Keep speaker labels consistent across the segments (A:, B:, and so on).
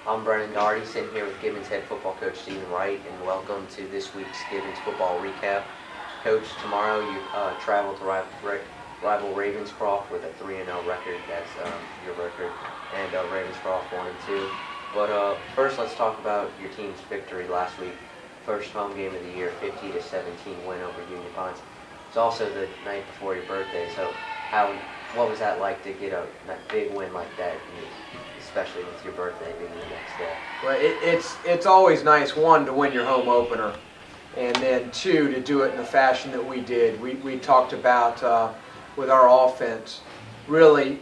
A: I'm Brennan Doherty, sitting here with Gibbons head football coach Stephen Wright, and welcome to this week's Gibbons football recap. Coach, tomorrow you travel to rival Ravenscroft with a 3-0 record. That's your record, and Ravenscroft 1-2. But first, let's talk about your team's victory last week. First home game of the year, 50-17 win over Union Pines. It's also the night before your birthday, so what was that like to get a big win like that, especially with your birthday being the next day?
B: Well, it's always nice, one, to win your home opener, and then two, to do it in the fashion that we did. We talked about with our offense really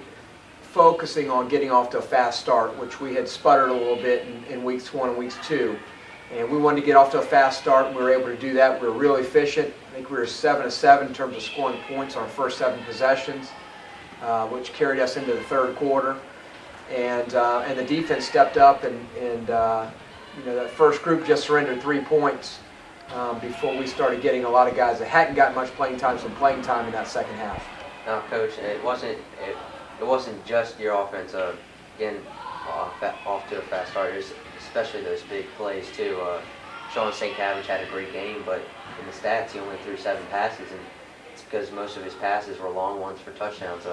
B: focusing on getting off to a fast start, which we had sputtered a little bit in weeks 1 and weeks 2. And we wanted to get off to a fast start, and we were able to do that. We were really efficient. I think we were 7-7 in terms of scoring points on our first 7 possessions, which carried us into the third quarter. And the defense stepped up, and that first group just surrendered 3 points before we started getting a lot of guys that hadn't gotten much playing time some playing time in that second half.
A: Now, Coach, it wasn't just your offense getting off to a fast start. It was especially those big plays too. Sean St. Cabbage had a great game, but in the stats he only threw 7 passes, and it's because most of his passes were long ones for touchdowns.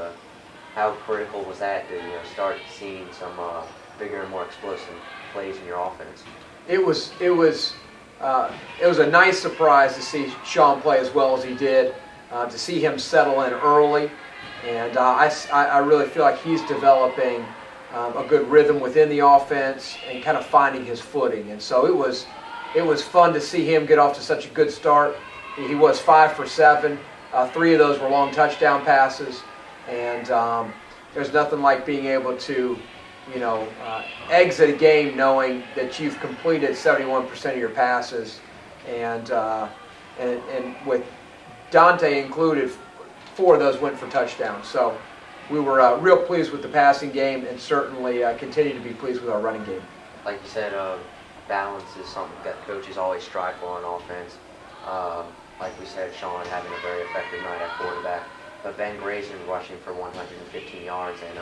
A: How critical was that to start seeing some bigger and more explosive plays in your offense?
B: It was a nice surprise to see Sean play as well as he did, to see him settle in early, and I really feel like he's developing a good rhythm within the offense and kind of finding his footing. And so it was fun to see him get off to such a good start. He was 5 for 7. 3 of those were long touchdown passes. And there's nothing like being able to, exit a game knowing that you've completed 71% of your passes, and with Dante included, 4 of those went for touchdowns. So we were real pleased with the passing game, and certainly continue to be pleased with our running game.
A: Like you said, balance is something that coaches always strive for on offense. Like we said, Sean having a very effective night at quarterback. But Ben Grayson rushing for 115 yards, and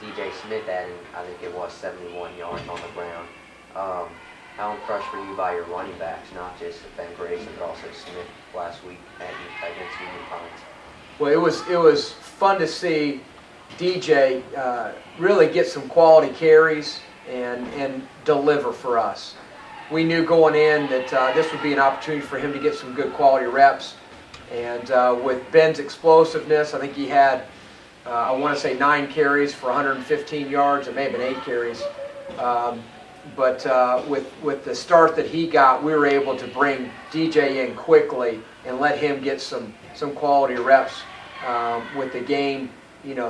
A: DJ Smith adding, I think it was 71 yards on the ground. How impressed were you by your running backs, not just Ben Grayson, but also Smith last week against Union Pines?
B: Well, it was fun to see DJ really get some quality carries and deliver for us. We knew going in that this would be an opportunity for him to get some good quality reps. And with Ben's explosiveness, I think he had, I want to say 9 carries for 115 yards. It may have been 8 carries. But with the start that he got, we were able to bring DJ in quickly and let him get some quality reps with the game,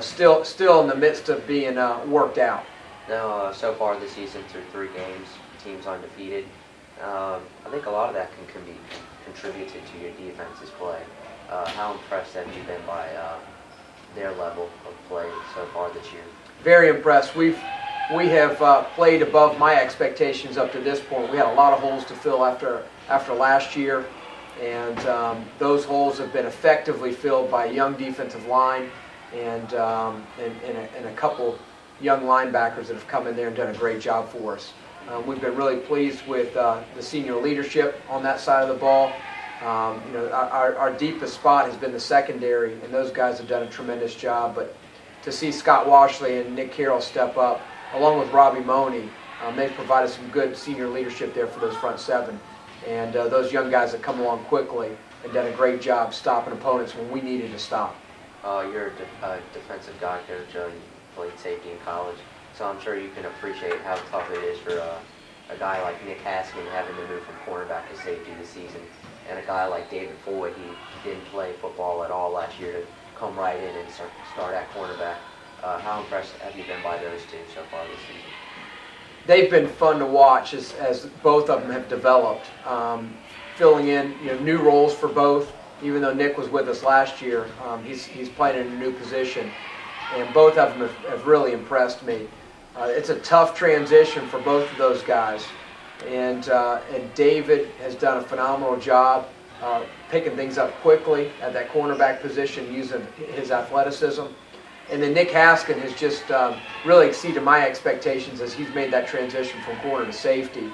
B: still in the midst of being worked out.
A: Now, so far this season, through 3 games, team's undefeated. I think a lot of that can be contributed to your defense's play. How impressed have you been by their level of play so far this year?
B: Very impressed. We have played above my expectations up to this point. We had a lot of holes to fill after last year, and those holes have been effectively filled by a young defensive line and a couple young linebackers that have come in there and done a great job for us. We've been really pleased with the senior leadership on that side of the ball. Our deepest spot has been the secondary, and those guys have done a tremendous job. But to see Scott Washley and Nick Carroll step up, along with Robbie Money, they've provided some good senior leadership there for those front 7. And those young guys have come along quickly and done a great job stopping opponents when we needed to stop.
A: You're a defensive guy, Coach. You played safety in college. So I'm sure you can appreciate how tough it is for a guy like Nick Haskin having to move from cornerback to safety this season, and a guy like David Floyd, he didn't play football at all last year, to come right in and start at cornerback. How impressed have you been by those 2 so far this season?
B: They've been fun to watch as both of them have developed, filling in new roles for both. Even though Nick was with us last year, he's playing in a new position, and both of them have really impressed me. It's a tough transition for both of those guys, and David has done a phenomenal job picking things up quickly at that cornerback position using his athleticism, And then Nick Haskin has just really exceeded my expectations as he's made that transition from corner to safety.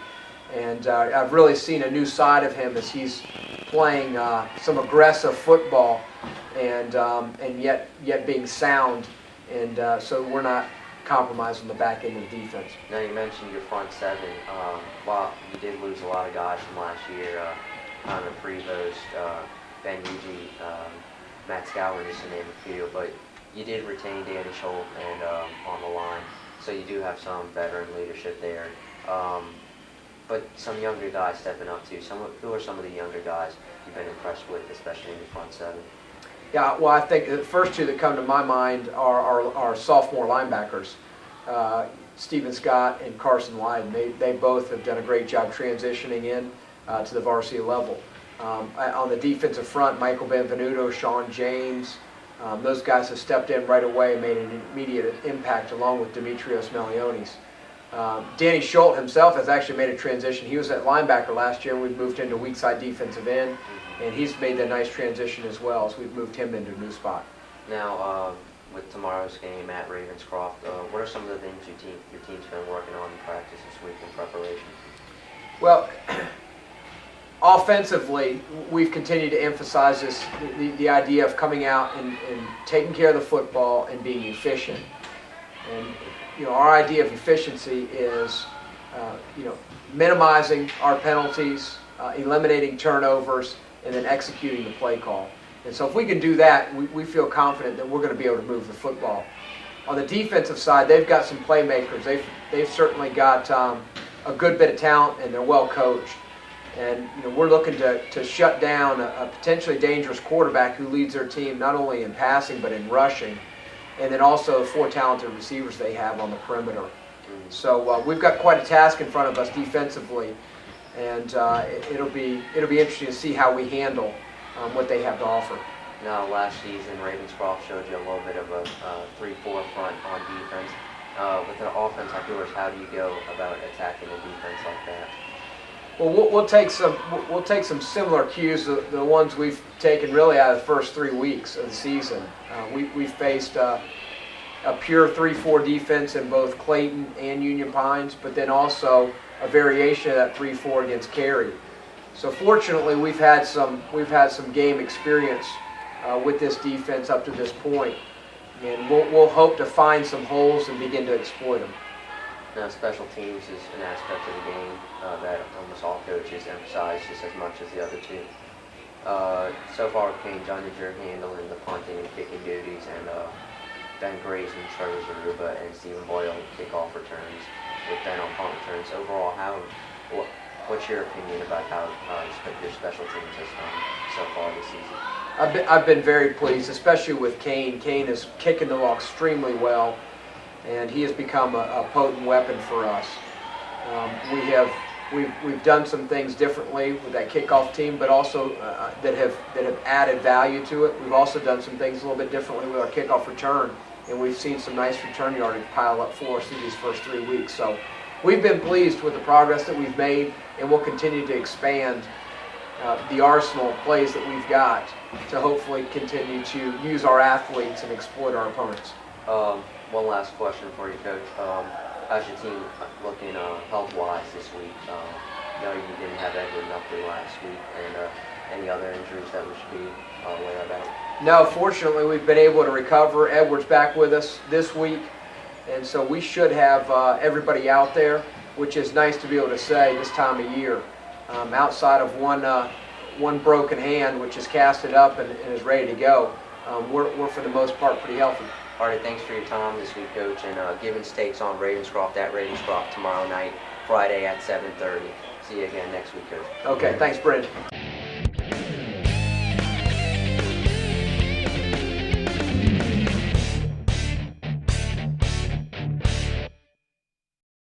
B: And I've really seen a new side of him as he's playing some aggressive football and yet being sound. And so we're not compromising the back end of the defense.
A: Now you mentioned your front seven. Well, you did lose a lot of guys from last year. Connor Prevost, Ben Ugie, Matt Scowen, just to name a few. But you did retain Danny Schultz and on the line, so you do have some veteran leadership there. But some younger guys stepping up too. Who are some of the younger guys you've been impressed with, especially in the front seven?
B: Yeah, well, I think the first two that come to my mind are sophomore linebackers, Stephen Scott and Carson Lyden. They both have done a great job transitioning in to the varsity level. On the defensive front, Michael Benvenuto, Sean James, those guys have stepped in right away and made an immediate impact along with Demetrios Melionis. Danny Schultz himself has actually made a transition. He was at linebacker last year, and we've moved him to weak side defensive end, and he's made a nice transition as well as we've moved him into a new spot.
A: Now, with tomorrow's game at Ravenscroft, what are some of the things your team's been working on in practice this week in preparation?
B: Well, offensively, we've continued to emphasize the idea of coming out and taking care of the football and being efficient. And our idea of efficiency is minimizing our penalties, eliminating turnovers, and then executing the play call. And so if we can do that, we feel confident that we're going to be able to move the football. On the defensive side, they've got some playmakers. They've certainly got a good bit of talent, and they're well coached. And we're looking to shut down a potentially dangerous quarterback who leads their team not only in passing but in rushing, and then also 4 talented receivers they have on the perimeter. So we've got quite a task in front of us defensively, and it'll be interesting to see how we handle what they have to offer.
A: Now, last season, Ravenscroft showed you a little bit of a 3-4 front on defense. With an offense like yours, how do you go about attacking a defense like that?
B: Well, we'll take some similar cues, the ones we've taken really out of the first 3 weeks of the season. We faced a pure 3-4 defense in both Clayton and Union Pines, but then also a variation of that 3-4 against Cary. So fortunately, we've had some game experience with this defense up to this point, and we'll hope to find some holes and begin to exploit them.
A: Now, special teams is an aspect of the game that almost all coaches emphasize just as much as the other two. So far, Kane Dunninger handling the punting and kicking duties, and Ben Grace and Trevor Zaruba and Stephen Boyle kickoff returns, with Ben on punt returns. Overall, what's your opinion about how your special teams has done so far this season?
B: I've been very pleased, especially with Kane. Kane is kicking the ball extremely well, and he has become a potent weapon for us. We've done some things differently with that kickoff team, but also that have added value to it. We've also done some things a little bit differently with our kickoff return, and we've seen some nice return yardage pile up for us through these first 3 weeks. So we've been pleased with the progress that we've made, and we'll continue to expand the arsenal of plays that we've got to hopefully continue to use our athletes and exploit our opponents.
A: One last question for you, Coach. How's your team looking health-wise this week? You didn't have Edward Nutley last week, and any other injuries that we should be aware about?
B: No, fortunately, we've been able to recover. Edward's back with us this week, and so we should have everybody out there, which is nice to be able to say this time of year. Outside of one broken hand, which is casted up and is ready to go, we're for the most part pretty healthy.
A: All right, thanks for your time this week, Coach. And Gibbons takes on Ravenscroft at Ravenscroft tomorrow night, Friday at 7:30. See you again next week, Coach.
B: Okay, thanks, Brendan.